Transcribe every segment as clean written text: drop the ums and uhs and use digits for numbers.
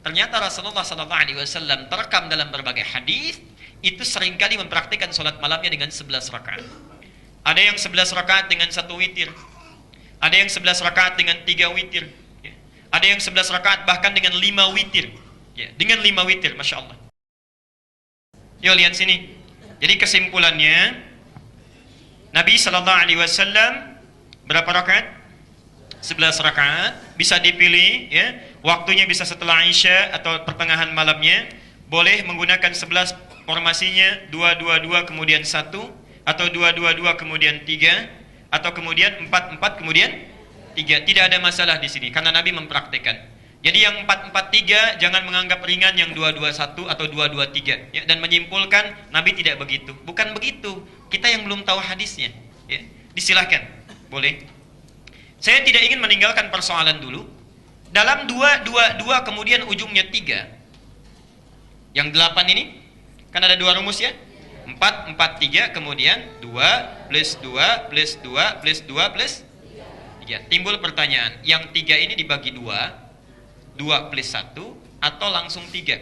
Ternyata Rasulullah SAW terekam dalam berbagai hadis itu seringkali mempraktikkan sholat malamnya dengan 11 rakaat. Ada yang 11 rakaat dengan 1 witir. Ada yang 11 rakaat dengan 3 witir. Ada yang 11 rakaat bahkan dengan 5 witir. Dengan 5 witir, Masya Allah. Yuk lihat sini. Jadi kesimpulannya, Nabi SAW berapa rakaat? 11 rakaat. Bisa dipilih, ya. Waktunya bisa setelah Isya atau pertengahan malamnya. Boleh menggunakan 11 formasinya, 2-2-2 kemudian 1, atau 2-2-2 kemudian 3, atau kemudian 4-4 kemudian 3. Tidak ada masalah di sini karena Nabi mempraktikkan. Jadi yang 4-4-3 jangan menganggap ringan yang 2-2-1 atau 2-2-3, ya, dan menyimpulkan Nabi tidak begitu. Bukan begitu. Kita yang belum tahu hadisnya, ya. Disilahkan, boleh. Saya tidak ingin meninggalkan persoalan dulu. Dalam 2-2-2 kemudian ujungnya 3. Yang 8 ini kan ada 2 rumus, ya. 4-4-3 kemudian 2 plus 2 plus 2 plus 2 plus 3. Timbul pertanyaan, yang 3 ini dibagi 2 plus 1 atau langsung 3?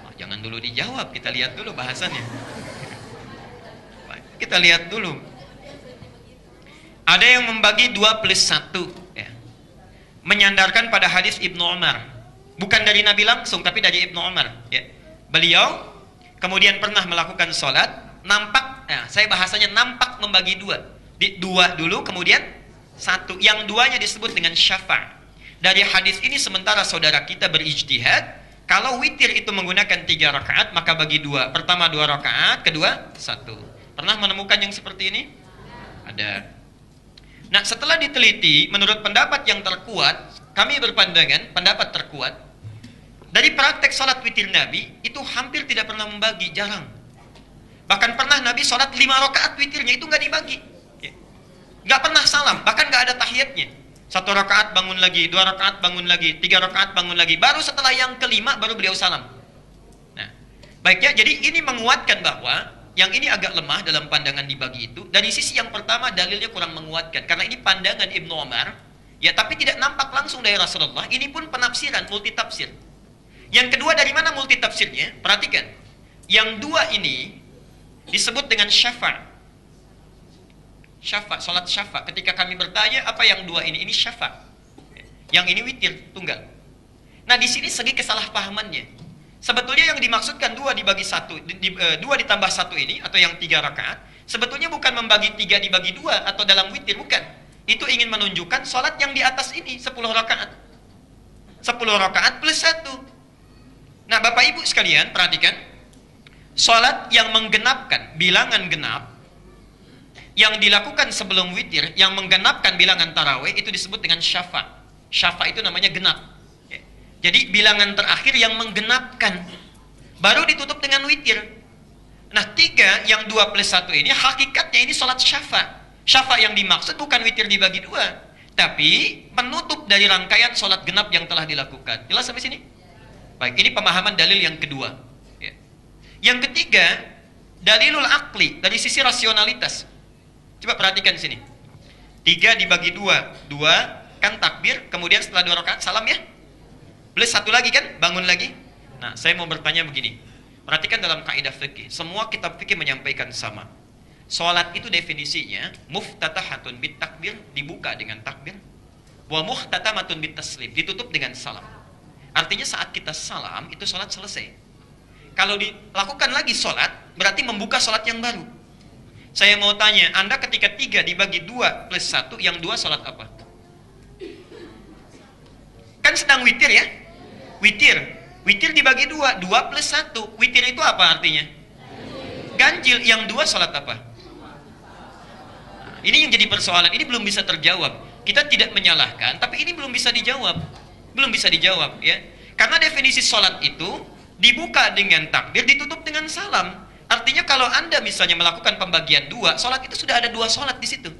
Oh, jangan dulu dijawab, kita lihat dulu bahasannya. Kita lihat dulu. Ada yang membagi 2 plus 1, ya. Menyandarkan pada hadis Ibnu Umar. Bukan dari Nabi langsung, tapi dari Ibnu Umar, ya. Beliau kemudian pernah melakukan sholat, nampak, saya bahasanya nampak membagi 2. 2 dulu, kemudian 1. Yang 2-nya disebut dengan syafa'. Dari hadis ini sementara saudara kita berijtihad, kalau witir itu menggunakan 3 rakaat, maka bagi 2. Pertama 2 rakaat, kedua 1. Pernah menemukan yang seperti ini? Ada. Nah, setelah diteliti, menurut pendapat yang terkuat, kami berpandangan pendapat terkuat, dari praktek sholat witir Nabi, itu hampir tidak pernah membagi, jarang. Bahkan pernah Nabi sholat 5 rakaat witirnya, itu nggak dibagi. Nggak pernah salam, bahkan nggak ada tahiyatnya. 1 rakaat bangun lagi, 2 rakaat bangun lagi, 3 rakaat bangun lagi. Baru setelah yang kelima, baru beliau salam. Nah, baiknya, jadi ini menguatkan bahwa yang ini agak lemah dalam pandangan dibagi itu. Dari sisi yang pertama, dalilnya kurang menguatkan. Karena ini pandangan Ibnu Umar, ya, tapi tidak nampak langsung dari Rasulullah. Ini pun penafsiran, multitafsir. Yang kedua, dari mana multitafsirnya? Perhatikan. Yang 2 ini disebut dengan syafa'. Syafa', sholat syafa'. Ketika kami bertanya, apa yang 2 ini? Ini syafa'. Yang ini witir, tunggal. Nah, di sini segi kesalahpahamannya. Sebetulnya yang dimaksudkan 2 dibagi 1, 2 ditambah 1 ini, atau yang 3 rakaat, sebetulnya bukan membagi 3 dibagi 2, atau dalam witir, bukan. Itu ingin menunjukkan sholat yang di atas ini, 10 rakaat. 10 rakaat plus 1. Nah, Bapak Ibu sekalian, perhatikan. Sholat yang menggenapkan bilangan genap, yang dilakukan sebelum witir, yang menggenapkan bilangan tarawih, itu disebut dengan syafa'. Syafa' itu namanya genap. Jadi bilangan terakhir yang menggenapkan, baru ditutup dengan witir. Nah, 3 yang 2 plus 1 ini, hakikatnya ini sholat syafa'. Syafa' yang dimaksud bukan witir dibagi 2, tapi penutup dari rangkaian sholat genap yang telah dilakukan. Jelas sampai sini? Baik, ini pemahaman dalil yang kedua. Yang ketiga, dalilul aqli, dari sisi rasionalitas. Coba perhatikan sini. 3 dibagi 2. 2 kan takbir, kemudian setelah 2 rakaat salam, ya. Plus 1 lagi kan, bangun lagi. Nah, saya mau bertanya begini. Perhatikan dalam kaidah fikih. Semua kitab fikih menyampaikan sama. Salat itu definisinya muftatahatun bit takbir, dibuka dengan takbir. Wa muhtatamatun bit taslim, ditutup dengan salam. Artinya saat kita salam, itu salat selesai. Kalau dilakukan lagi salat, berarti membuka salat yang baru. Saya mau tanya, Anda ketika 3 dibagi 2 plus 1, yang 2 salat apa? Kan sedang witir, ya? Witir. Witir dibagi 2, 2 plus 1. Witir itu apa artinya? Ganjil. Yang 2 salat apa? Nah, ini yang jadi persoalan. Ini belum bisa terjawab. Kita tidak menyalahkan, tapi ini belum bisa dijawab. Belum bisa dijawab, ya. Karena definisi salat itu dibuka dengan takbir, ditutup dengan salam. Artinya kalau Anda misalnya melakukan pembagian 2, sholat itu sudah ada 2 sholat di situ.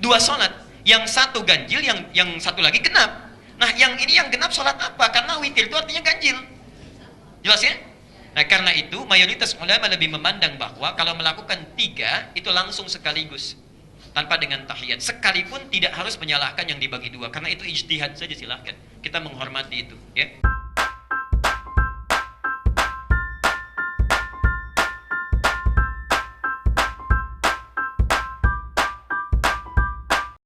2 sholat. Yang 1 ganjil, yang 1 lagi genap. Nah, yang ini yang genap sholat apa? Karena witir itu artinya ganjil. Jelas, ya? Nah, karena itu mayoritas ulama lebih memandang bahwa kalau melakukan 3, itu langsung sekaligus. Tanpa dengan tahiyat. Sekalipun tidak harus menyalahkan yang dibagi 2. Karena itu ijtihad saja, silahkan. Kita menghormati itu, ya.